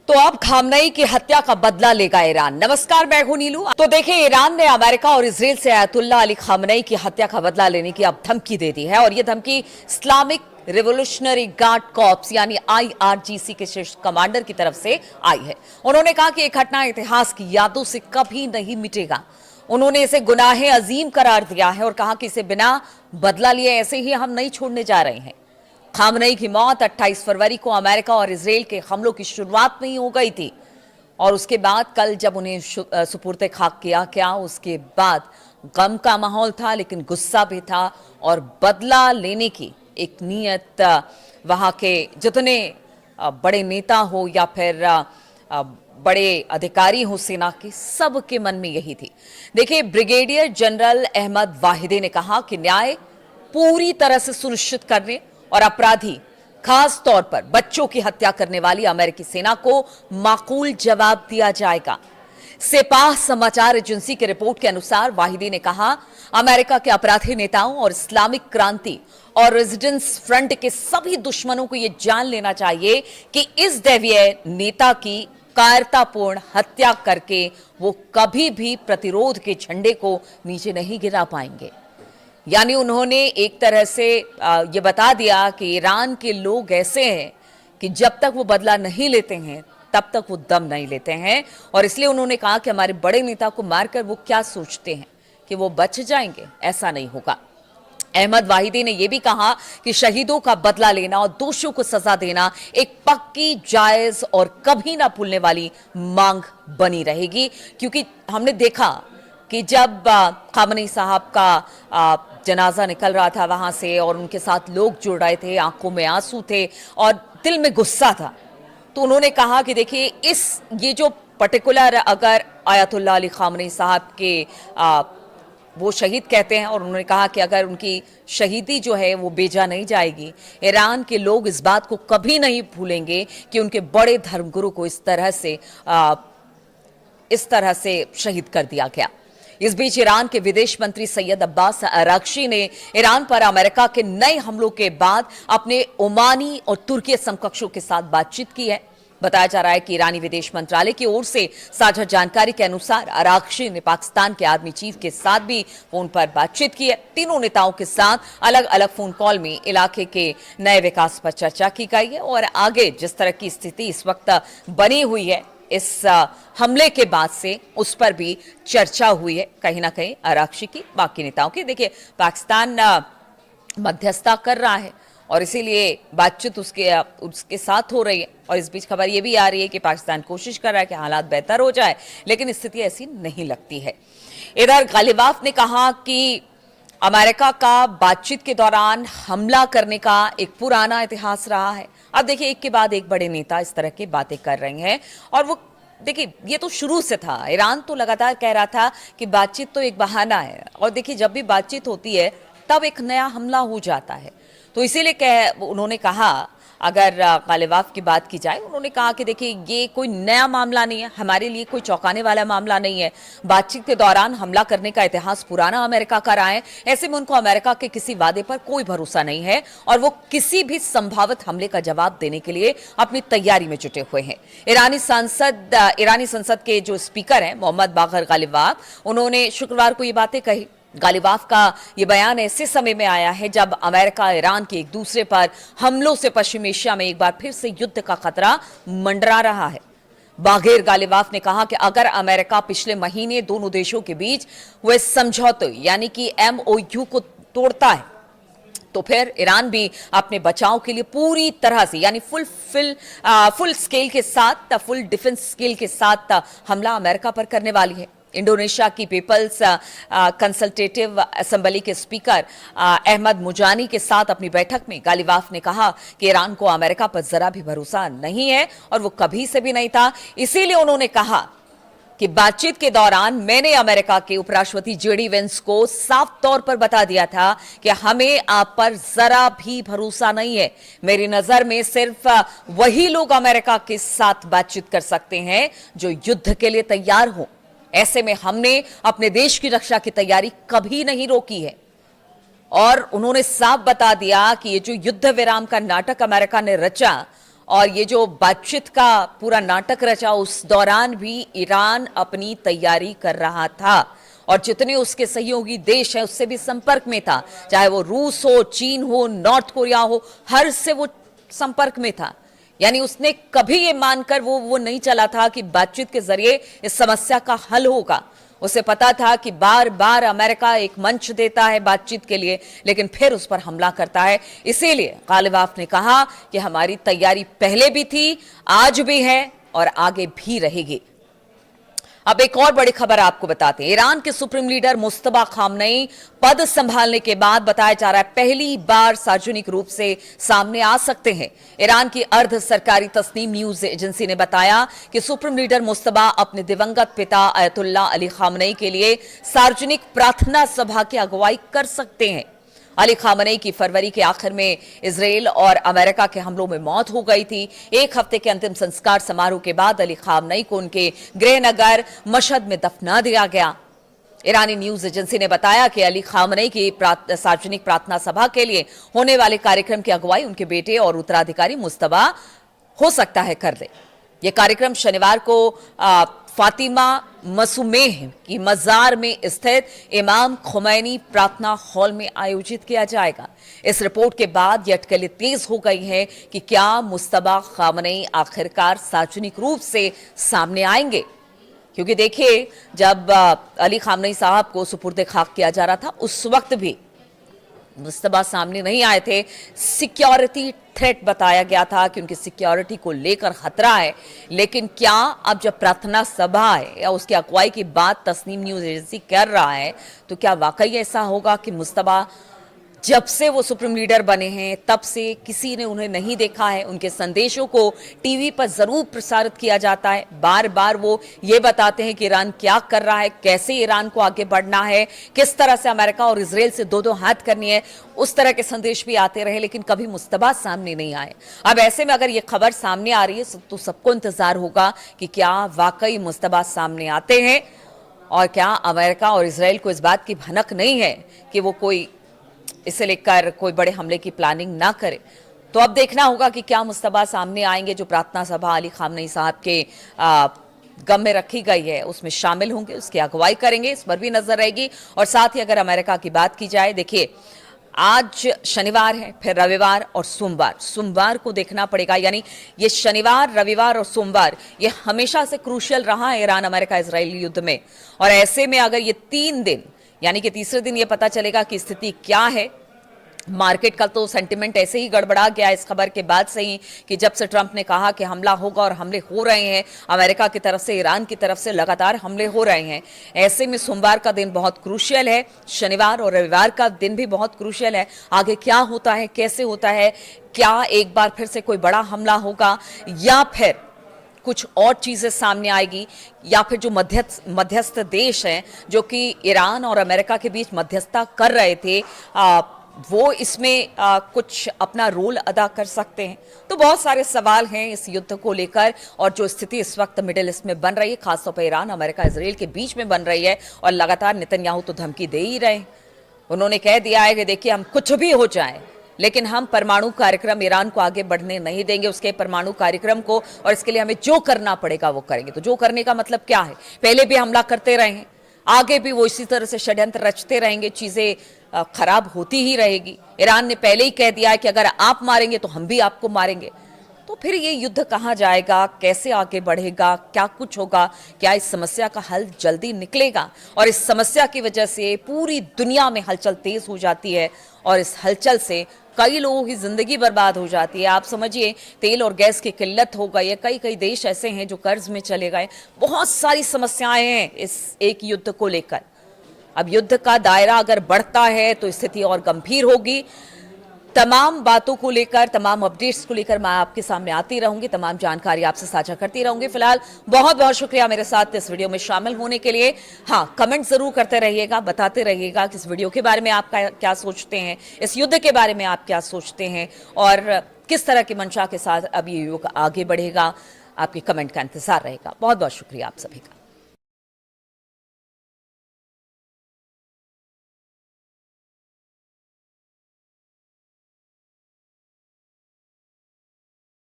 तो अब खामनेई की हत्या का बदला लेगा ईरान। नमस्कार, मैं हूं नीलू। तो देखिए, ईरान ने अमेरिका और इजराइल से अयतुल्ला अली खामनेई की हत्या का बदला लेने की अब धमकी दे दी है और यह धमकी इस्लामिक रिवोल्यूशनरी गार्ड कॉर्प्स यानी आईआरजीसी के शीर्ष कमांडर की तरफ से आई है। उन्होंने कहा कि यह घटना इतिहास की यादों से कभी नहीं मिटेगा। उन्होंने इसे गुनाहे अजीम करार दिया है और कहा कि इसे बिना बदला लिए ऐसे ही हम नहीं छोड़ने जा रहे हैं। खामनेई की मौत 28 फरवरी को अमेरिका और इजराइल के हमलों की शुरुआत में ही हो गई थी और उसके बाद कल जब उन्हें सुपुर्द खाक किया गया, उसके बाद गम का माहौल था, लेकिन गुस्सा भी था और बदला लेने की एक नीयत वहां के जितने बड़े नेता हो या फिर बड़े अधिकारी हो सेना के, सबके मन में यही थी। देखिए, ब्रिगेडियर जनरल अहमद वाहिदी ने कहा कि न्याय पूरी तरह से सुनिश्चित करने और अपराधी, खास तौर पर बच्चों की हत्या करने वाली अमेरिकी सेना को माकूल जवाब दिया जाएगा। सेपाह समाचार एजेंसी की रिपोर्ट के अनुसार वाहिदी ने कहा, अमेरिका के अपराधी नेताओं और इस्लामिक क्रांति और रेजिडेंस फ्रंट के सभी दुश्मनों को यह जान लेना चाहिए कि इस दैवीय नेता की कायरतापूर्ण हत्या करके वो कभी भी प्रतिरोध के झंडे को नीचे नहीं गिरा पाएंगे। यानी उन्होंने एक तरह से ये बता दिया कि ईरान के लोग ऐसे हैं कि जब तक वो बदला नहीं लेते हैं तब तक वो दम नहीं लेते हैं और इसलिए उन्होंने कहा कि हमारे बड़े नेता को मारकर वो क्या सोचते हैं कि वो बच जाएंगे, ऐसा नहीं होगा। अहमद वाहिदी ने यह भी कहा कि शहीदों का बदला लेना और दोषियों को सजा देना एक पक्की, जायज और कभी ना भूलने वाली मांग बनी रहेगी, क्योंकि हमने देखा कि जब खामनेई साहब का जनाजा निकल रहा था वहां से और उनके साथ लोग जुड़ रहे थे, आंखों में आंसू थे और दिल में गुस्सा था, तो उन्होंने कहा कि देखिए, ये जो पर्टिकुलर अगर आयतुल्ला अली खामनेई साहब के वो शहीद कहते हैं और उन्होंने कहा कि अगर उनकी शहीदी जो है वो बेजा नहीं जाएगी, ईरान के लोग इस बात को कभी नहीं भूलेंगे कि उनके बड़े धर्मगुरु को इस तरह से शहीद कर दिया गया। इस बीच ईरान के विदेश मंत्री सैयद अब्बास अरागची ने ईरान पर अमेरिका के नए हमलों के बाद अपने ओमानी और तुर्की समकक्षों के साथ बातचीत की है। बताया जा रहा है कि ईरानी विदेश मंत्रालय की ओर से साझा जानकारी के अनुसार अरागची ने पाकिस्तान के आर्मी चीफ के साथ भी फोन पर बातचीत की है। तीनों नेताओं के साथ अलग अलग फोन कॉल में इलाके के नए विकास पर चर्चा की गई है और आगे जिस तरह की स्थिति इस वक्त बनी हुई है इस हमले के बाद से, उस पर भी चर्चा हुई है कहीं ना कहीं अरागची की, बाकी नेताओं की। देखिए, पाकिस्तान मध्यस्थता कर रहा है और इसीलिए बातचीत उसके साथ हो रही है और इस बीच खबर ये भी आ रही है कि पाकिस्तान कोशिश कर रहा है कि हालात बेहतर हो जाए, लेकिन स्थिति ऐसी नहीं लगती है। इधर गालिबाफ ने कहा कि अमेरिका का बातचीत के दौरान हमला करने का एक पुराना इतिहास रहा है। अब देखिए, एक के बाद एक बड़े नेता इस तरह की बातें कर रहे हैं और वो देखिए, ये तो शुरू से था। ईरान तो लगातार कह रहा था कि बातचीत तो एक बहाना है और देखिए, जब भी बातचीत होती है तब एक नया हमला हो जाता है। तो इसीलिए उन्होंने कहा, अगर गालिबाफ की बात की जाए, उन्होंने कहा कि देखिए, ये कोई नया मामला नहीं है, हमारे लिए कोई चौंकाने वाला मामला नहीं है। बातचीत के दौरान हमला करने का इतिहास पुराना अमेरिका का रहा है। ऐसे में उनको अमेरिका के किसी वादे पर कोई भरोसा नहीं है और वो किसी भी संभावित हमले का जवाब देने के लिए अपनी तैयारी में जुटे हुए हैं। ईरानी संसद के जो स्पीकर हैं मोहम्मद बाकर गालिबाफ, उन्होंने शुक्रवार को ये बातें कही। गालिबाफ का ये बयान ऐसे समय में आया है जब अमेरिका ईरान के एक दूसरे पर हमलों से पश्चिम एशिया में एक बार फिर से युद्ध का खतरा मंडरा रहा है। बाघेर गालिबाफ ने कहा कि अगर अमेरिका पिछले महीने दोनों देशों के बीच हुए समझौते यानी कि MOU को तोड़ता है तो फिर ईरान भी अपने बचाव के लिए पूरी तरह से यानी फुल स्केल के साथ, फुल डिफेंस स्केल के साथ हमला अमेरिका पर करने वाली है। इंडोनेशिया की पीपल्स कंसल्टेटिव असेंबली के स्पीकर अहमद मुजानी के साथ अपनी बैठक में गालिबाफ ने कहा कि ईरान को अमेरिका पर जरा भी भरोसा नहीं है और वो कभी से भी नहीं था। इसीलिए उन्होंने कहा कि बातचीत के दौरान मैंने अमेरिका के उपराष्ट्रपति JD वेंस को साफ तौर पर बता दिया था कि हमें आप पर जरा भी भरोसा नहीं है। मेरी नजर में सिर्फ वही लोग अमेरिका के साथ बातचीत कर सकते हैं जो युद्ध के लिए तैयार हों। ऐसे में हमने अपने देश की रक्षा की तैयारी कभी नहीं रोकी है और उन्होंने साफ बता दिया कि ये जो युद्ध विराम का नाटक अमेरिका ने रचा और ये जो बातचीत का पूरा नाटक रचा, उस दौरान भी ईरान अपनी तैयारी कर रहा था और जितने उसके सहयोगी देश हैं उससे भी संपर्क में था, चाहे वो रूस हो, चीन हो, नॉर्थ कोरिया हो, हर से वो संपर्क में था। यानी उसने कभी ये मानकर वो नहीं चला था कि बातचीत के जरिए इस समस्या का हल होगा। उसे पता था कि बार बार अमेरिका एक मंच देता है बातचीत के लिए, लेकिन फिर उस पर हमला करता है। इसीलिए गालिबाफ ने कहा कि हमारी तैयारी पहले भी थी, आज भी है और आगे भी रहेगी। अब एक और बड़ी खबर आपको बताते हैं। ईरान के सुप्रीम लीडर मुस्तफा खामनेई पद संभालने के बाद बताया जा रहा है पहली बार सार्वजनिक रूप से सामने आ सकते हैं। ईरान की अर्ध सरकारी तस्नीम न्यूज एजेंसी ने बताया कि सुप्रीम लीडर मुस्तफा अपने दिवंगत पिता अयतुल्ला अली खामनेई के लिए सार्वजनिक प्रार्थना सभा की अगुवाई कर सकते हैं। अली खामनेई की फरवरी के आखिर में इजराइल और अमेरिका के हमलों में मौत हो गई थी। एक हफ्ते के अंतिम संस्कार समारोह के बाद अली खामनेई को उनके गृहनगर मशहद में दफना दिया गया। ईरानी न्यूज एजेंसी ने बताया कि अली खामनेई की सार्वजनिक प्रार्थना सभा के लिए होने वाले कार्यक्रम की अगुवाई उनके बेटे और उत्तराधिकारी मुस्तफा हो सकता है कर ले। यह कार्यक्रम शनिवार को फातिमा मसूमेह की मजार में स्थित इमाम खुमैनी प्रार्थना हॉल में आयोजित किया जाएगा। इस रिपोर्ट के बाद यह अटकलें तेज हो गई है कि क्या मुस्तफा खामनेई आखिरकार सार्वजनिक रूप से सामने आएंगे, क्योंकि देखिए जब अली खामनेई साहब को सुपुर्द खाक किया जा रहा था उस वक्त भी मुस्तफा सामने नहीं आए थे। सिक्योरिटी थ्रेट बताया गया था कि उनकी सिक्योरिटी को लेकर खतरा है। लेकिन क्या अब जब प्रार्थना सभा है या उसकी अगुवाई की बात तस्नीम न्यूज एजेंसी कर रहा है, तो क्या वाकई ऐसा होगा कि मुस्तफा जब से वो सुप्रीम लीडर बने हैं तब से किसी ने उन्हें नहीं देखा है? उनके संदेशों को टीवी पर जरूर प्रसारित किया जाता है। बार बार वो ये बताते हैं कि ईरान क्या कर रहा है, कैसे ईरान को आगे बढ़ना है, किस तरह से अमेरिका और इजराइल से दो हाथ करनी है। उस तरह के संदेश भी आते रहे, लेकिन कभी मुस्तफा सामने नहीं आए। अब ऐसे में अगर ये खबर सामने आ रही है तो सबको इंतजार होगा कि क्या वाकई मुस्तफा सामने आते हैं और क्या अमेरिका और इजराइल को इस बात की भनक नहीं है कि वो कोई इसे लेकर कोई बड़े हमले की प्लानिंग ना करे। तो अब देखना होगा कि क्या मुस्तफा सामने आएंगे। जो प्रार्थना सभा अली खामनेई साहब के गम में रखी गई है उसमें शामिल होंगे, उसकी अगुवाई करेंगे, इस पर भी नजर रहेगी। और साथ ही अगर अमेरिका की बात की जाए, देखिए आज शनिवार है, फिर रविवार और सोमवार को देखना पड़ेगा। यानी ये शनिवार, रविवार और सोमवार ये हमेशा से क्रूशियल रहा है ईरान अमेरिका इजराइल युद्ध में। और ऐसे में अगर ये 3 दिन यानी कि तीसरे दिन ये पता चलेगा कि स्थिति क्या है। मार्केट का तो सेंटिमेंट ऐसे ही गड़बड़ा गया इस खबर के बाद से ही कि जब से ट्रंप ने कहा कि हमला होगा और हमले हो रहे हैं, अमेरिका की तरफ से, ईरान की तरफ से लगातार हमले हो रहे हैं। ऐसे में सोमवार का दिन बहुत क्रूशियल है, शनिवार और रविवार का दिन भी बहुत क्रूशियल है। आगे क्या होता है, कैसे होता है, क्या एक बार फिर से कोई बड़ा हमला होगा या फिर कुछ और चीजें सामने आएगी, या फिर जो मध्यस्थ देश हैं जो कि ईरान और अमेरिका के बीच मध्यस्थता कर रहे थे वो इसमें कुछ अपना रोल अदा कर सकते हैं। तो बहुत सारे सवाल हैं इस युद्ध को लेकर और जो स्थिति इस वक्त मिडिल ईस्ट में बन रही है, खासतौर पर ईरान अमेरिका इजराइल के बीच में बन रही है। और लगातार नेतन्याहू तो धमकी दे ही रहे हैं। उन्होंने कह दिया है कि देखिए हम कुछ भी हो जाए लेकिन हम परमाणु कार्यक्रम ईरान को आगे बढ़ने नहीं देंगे, उसके परमाणु कार्यक्रम को, और इसके लिए हमें जो करना पड़ेगा वो करेंगे। तो जो करने का मतलब क्या है, पहले भी हमला करते रहे हैं, आगे भी वो इसी तरह से षड्यंत्र रचते रहेंगे, चीजें खराब होती ही रहेगी। ईरान ने पहले ही कह दिया है कि अगर आप मारेंगे तो हम भी आपको मारेंगे। तो फिर ये युद्ध कहाँ जाएगा, कैसे आगे बढ़ेगा, क्या कुछ होगा, क्या इस समस्या का हल जल्दी निकलेगा? और इस समस्या की वजह से पूरी दुनिया में हलचल तेज हो जाती है और इस हलचल से कई लोगों की जिंदगी बर्बाद हो जाती है। आप समझिए तेल और गैस की किल्लत हो गई है, कई देश ऐसे हैं जो कर्ज में चले गए, बहुत सारी समस्याएं हैं इस एक युद्ध को लेकर। अब युद्ध का दायरा अगर बढ़ता है तो स्थिति और गंभीर होगी। तमाम बातों को लेकर, तमाम अपडेट्स को लेकर मैं आपके सामने आती रहूंगी, तमाम जानकारी आपसे साझा करती रहूंगी। फिलहाल बहुत बहुत शुक्रिया मेरे साथ इस वीडियो में शामिल होने के लिए। हाँ, कमेंट जरूर करते रहिएगा, बताते रहिएगा कि इस वीडियो के बारे में आप क्या सोचते हैं, इस युद्ध के बारे में आप क्या सोचते हैं और किस तरह की मंशा के साथ अब ये युग आगे बढ़ेगा। आपके कमेंट का इंतजार रहेगा। बहुत बहुत शुक्रिया आप सभी का।